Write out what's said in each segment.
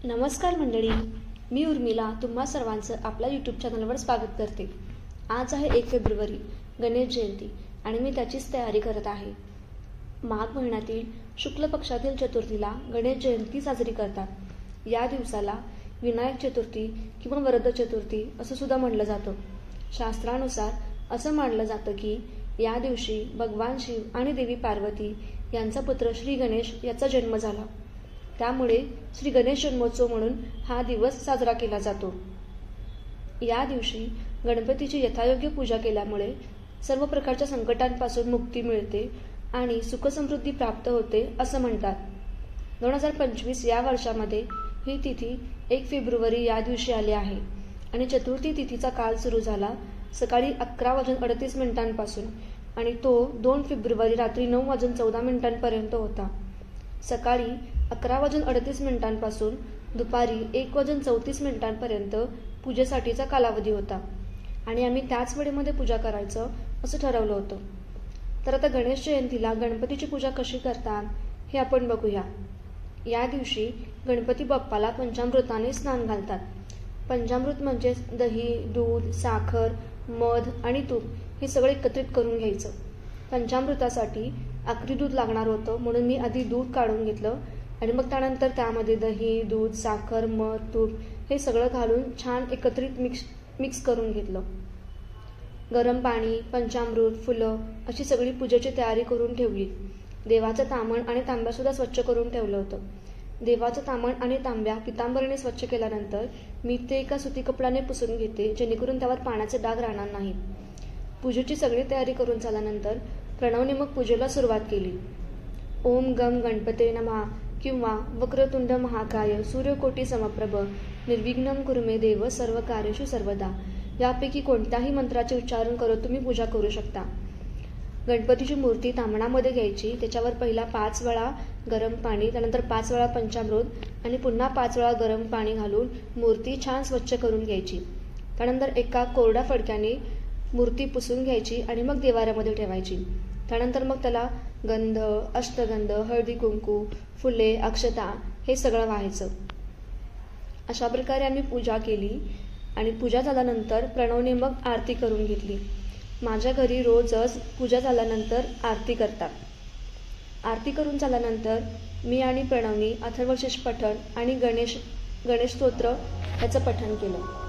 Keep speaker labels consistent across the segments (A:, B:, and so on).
A: नमस्कार मंडळी, मी उर्मिला तुम्हा सर्वांचं आपल्या यूट्यूब चॅनलवर स्वागत करते। आज आहे 1 फेब्रुवारी, गणेश जयंती आणि मी त्याचीच तयारी करत आहे। माघ महिन्यातील शुक्ल पक्षातील चतुर्थीला गणेश जयंती साजरी करतात। या दिवसाला विनायक चतुर्थी किंवा वरद चतुर्थी असं सुद्धा म्हटलं जातं। शास्त्रानुसार असं मानलं जातं की या दिवशी भगवान शिव आणि देवी पार्वती यांचा पुत्र श्री गणेश याचा जन्म झाला। त्यामुळे श्री गणेश जन्मोत्सव म्हणून हा दिवस साजरा केला जातो। या दिवशी गणपतीची यथायोग्य पूजा केल्यामुळे सर्व प्रकारच्या संकटांपासून मुक्ती मिळते आणि सुखसमृद्धी प्राप्त होते असं म्हणतात। 2025 या वर्षामध्ये ही तिथी 1 फेब्रुवारी या दिवशी आली आहे आणि चतुर्थी तिथीचा काळ सुरू झाला सकाळी 11:38 आणि तो 2 फेब्रुवारी रात्री 9:14 होता। सकाळी 11:38 दुपारी 1:34 पूजेसाठीचा कालावधी होता आणि आम्ही त्याच वेळेमध्ये पूजा करायचं असं ठरवलं होतं। तर आता गणेश जयंतीला गणपतीची पूजा कशी करतात हे आपण बघूया। या दिवशी गणपती बाप्पाला पंचामृताने स्नान घालतात। पंचामृत म्हणजे दही, दूध, साखर, मध आणि तूप हे सगळं एकत्रित करून घ्यायचं। पंचामृतासाठी आकरी दूध लागणार होतं म्हणून मी आधी दूध काढून घेतलं आणि मग त्यानंतर त्यामध्ये दही, दूध, साखर, मध, तूप हे सगळं घालून छान एकत्रित मिक्स करून घेतलं। गरम पाणी, पंचामृत, फुलं अशी सगळी पूजेची तयारी करून ठेवली। देवाचं तामण आणि तांब्यासुद्धा स्वच्छ करून ठेवलं होतं। देवाचं तामण आणि तांब्या पितांबरीने स्वच्छ केल्यानंतर मी ते एका सुती कपड्याने पुसून घेते जेणेकरून त्यावर पाण्याचे डाग राहणार नाहीत। पूजेची सगळी तयारी करून झाल्यानंतर प्रणवने मग पूजेला सुरुवात केली। ओम गम गणपते नमः किंवा वक्रतुंड महाकाय सूर्यकोटी समप्रभ निर्विघ्नं कुरु मे देव सर्व कार्येषु सर्वदा यापैकी कोणत्याही मंत्राचे उच्चारण करत तुम्ही पूजा करू शकता। गणपतीची मूर्ती तामणामध्ये घ्यायची, त्याच्यावर पहिला 5 वेळा गरम पाणी, त्यानंतर 5 वेळा पंचामृत आणि पुन्हा 5 वेळा गरम पाणी घालून मूर्ती छान स्वच्छ करून घ्यायची। त्यानंतर एका कोरड्या फडक्याने मूर्ती पुसून घ्यायची आणि मग देवाऱ्यामध्ये ठेवायची। त्यानंतर मग त्याला गंध, अष्टगंध, हळदी कुंकू, फुले, अक्षता हे सगळं व्हायचं। अशा प्रकारे आम्ही पूजा केली आणि पूजा झाल्यानंतर प्रणवने मग आरती करून घेतली। माझ्या घरी रोजच पूजा झाल्यानंतर आरती करतात। आरती करून झाल्यानंतर मी आणि प्रणवनी अथर्वशीर्ष पठण आणि गणेश स्तोत्र याचं पठण केलं।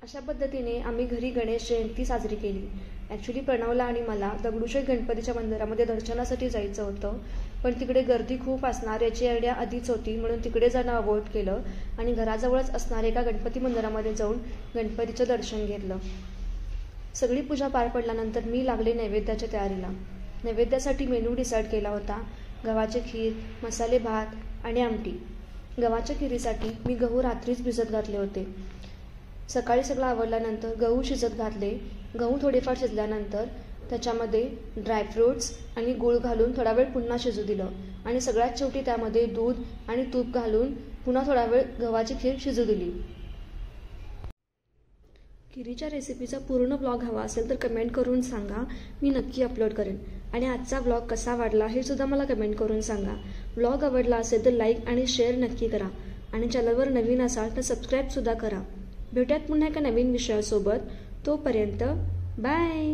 A: अशा पद्धतीने आम्ही घरी गणेश जयंती साजरी केली। ॲक्च्युली प्रणवला आणि मला दगडूशेठ गणपतीच्या मंदिरामध्ये दर्शनासाठी जायचं होतं, पण तिकडे गर्दी खूप असणार याची आयडिया आधीच होती म्हणून तिकडे जाणं अवॉइड केलं आणि घराजवळच असणाऱ्या एका गणपती मंदिरामध्ये जाऊन गणपतीचं दर्शन घेतलं। सगळी पूजा पार पडल्यानंतर मी लागले नैवेद्याच्या तयारीला। नैवेद्यासाठी मेनू डिसाईड केला होता, गव्हाची खीर, मसाले भात आणि आमटी। गव्हाच्या खिरीसाठी मी गहू रात्रीच भिजत घातले होते। सकाळी सगळं आवरल्यानंतर गहू शिजत घातले। गहू थोडेफार शिजल्यानंतर त्याच्यामध्ये ड्रायफ्रूट्स आणि गूळ घालून थोडा वेळ पुन्हा शिजू दिलं आणि सगळ्यात शेवटी त्यामध्ये दूध आणि तूप घालून पुन्हा थोडा वेळ गव्हाची खीर शिजू दिली। खिरीच्या रेसिपीचा पूर्ण ब्लॉग हवा असेल तर कमेंट करून सांगा, मी नक्की अपलोड करेन। आणि आजचा ब्लॉग कसा वाटला हे सुद्धा मला कमेंट करून सांगा। ब्लॉग आवडला असेल तर लाईक आणि शेअर नक्की करा आणि चॅनलवर नवीन असाल तर सबस्क्राईब सुद्धा करा। भेटूयात पुन्हा एका नवीन विषयासोबत, तोपर्यंत बाय।